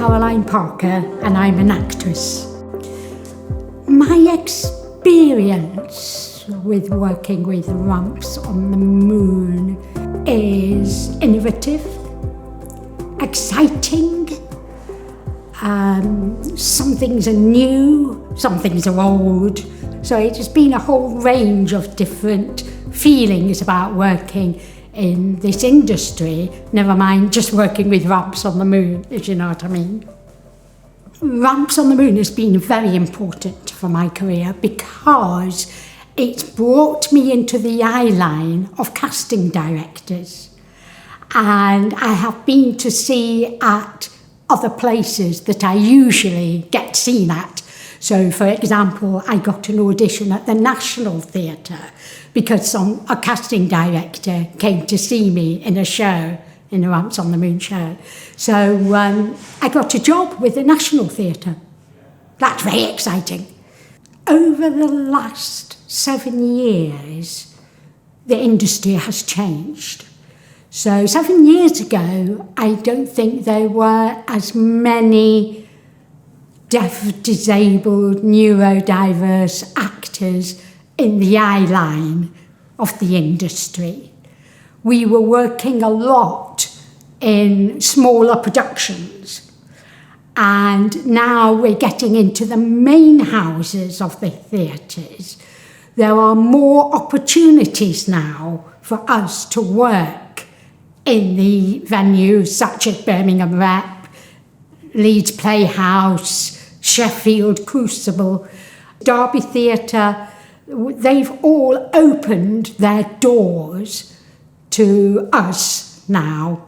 Caroline Parker and I'm an actress. My experience with working with Ramps on the Moon is innovative, exciting. Some things are new, some things are old. So it has been a whole range of different feelings about working in this industry, never mind just working with Ramps on the Moon, if you know what I mean. Ramps on the Moon has been very important for my career because it's brought me into the eye line of casting directors. And I have been to see at other places that I usually get seen at. So, for example, I got an audition at the National Theatre because a casting director came to see me in a show, in the Ramps on the Moon show. So I got a job with the National Theatre. That's very exciting. Over the last 7 years, the industry has changed. So 7 years ago, I don't think there were as many deaf, disabled, neurodiverse actors in the eye line of the industry. We were working a lot in smaller productions, and now we're getting into the main houses of the theatres. There are more opportunities now for us to work in the venues such as Birmingham Rep, Leeds Playhouse, Sheffield Crucible, Derby Theatre. They've all opened their doors to us now,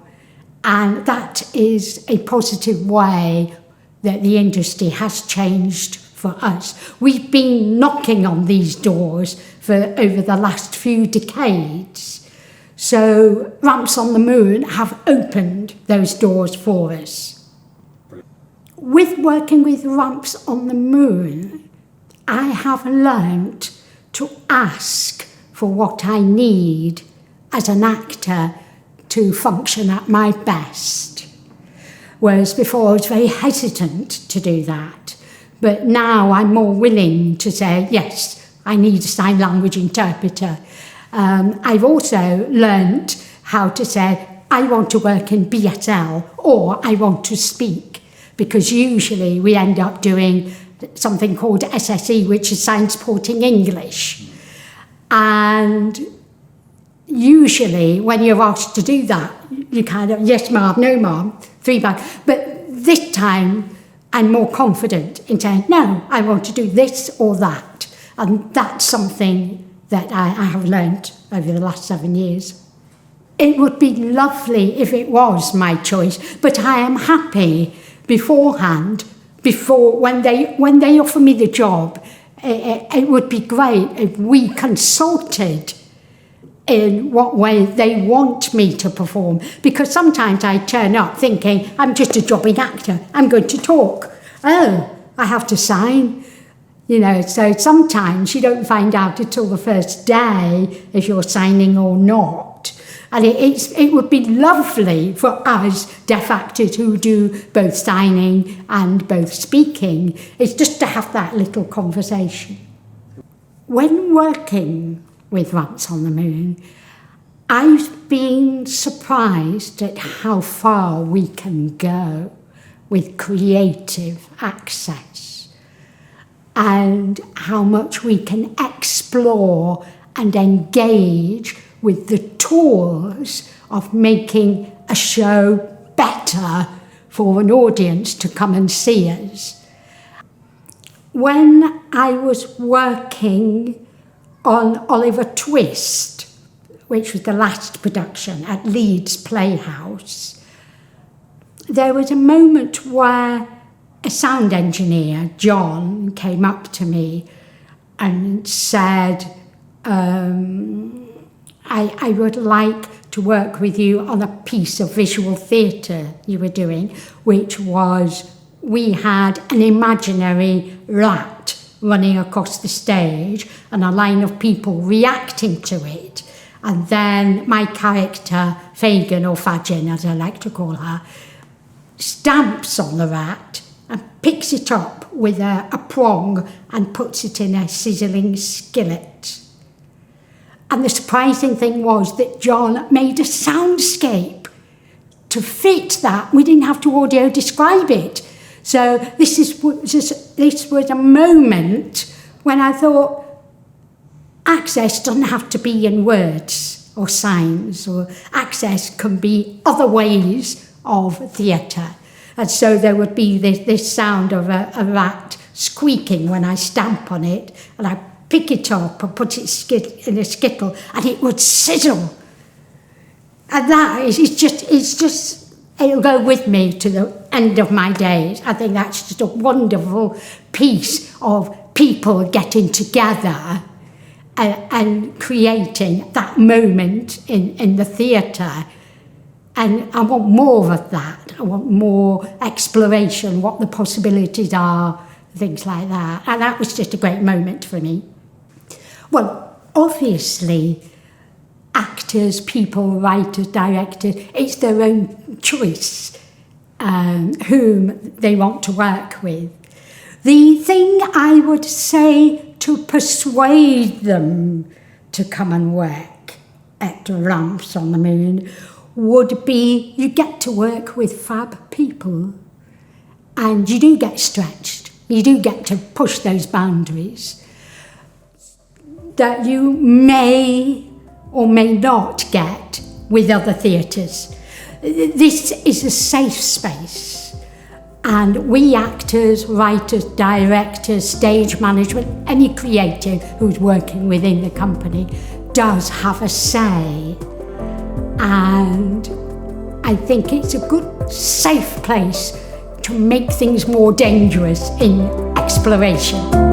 and that is a positive way that the industry has changed for us. We've been knocking on these doors for over the last few decades, so Ramps on the Moon have opened those doors for us. With working with Ramps on the Moon, I have learnt to ask for what I need as an actor to function at my best. Whereas before I was very hesitant to do that. But now I'm more willing to say, yes, I need a sign language interpreter. I've also learnt how to say, I want to work in BSL or I want to speak. Because usually we end up doing something called SSE, which is Sign Supporting English. And usually when you're asked to do that, you kind of, yes ma'am, no ma'am, 3 back. But this time I'm more confident in saying, no, I want to do this or that. And that's something that I have learnt over the last 7 years. It would be lovely if it was my choice, but I am happy beforehand, when they offer me the job, it would be great if we consulted in what way they want me to perform. Because sometimes I turn up thinking, I'm just a jobbing actor, I'm going to talk. Oh, I have to sign. You know, so sometimes you don't find out until the first day if you're signing or not. And it would be lovely for us deaf actors who do both signing and both speaking, is just to have that little conversation. When working with Ramps on the Moon, I've been surprised at how far we can go with creative access and how much we can explore and engage with the tools of making a show better for an audience to come and see us. When I was working on Oliver Twist, which was the last production at Leeds Playhouse, there was a moment where a sound engineer, John, came up to me and said, I would like to work with you on a piece of visual theatre you were doing, which was, we had an imaginary rat running across the stage and a line of people reacting to it. And then my character, Fagin, or Fagin as I like to call her, stamps on the rat and picks it up with a prong and puts it in a sizzling skillet. And the surprising thing was that John made a soundscape to fit that. We didn't have to audio describe it. So this was a moment when I thought, access doesn't have to be in words or signs, or access can be other ways of theatre. And so there would be this sound of a rat squeaking when I stamp on it, and I pick it up and put it in a skittle, and it would sizzle. And that is just, it'll go with me to the end of my days. I think that's just a wonderful piece of people getting together and creating that moment in the theatre. And I want more of that. I want more exploration, what the possibilities are, things like that. And that was just a great moment for me. Well, obviously, actors, people, writers, directors, it's their own choice whom they want to work with. The thing I would say to persuade them to come and work at Ramps on the Moon would be, you get to work with fab people and you do get stretched. You do get to push those boundaries that you may or may not get with other theatres. This is a safe space, and we actors, writers, directors, stage management, any creative who's working within the company does have a say. And I think it's a good, safe place to make things more dangerous in exploration.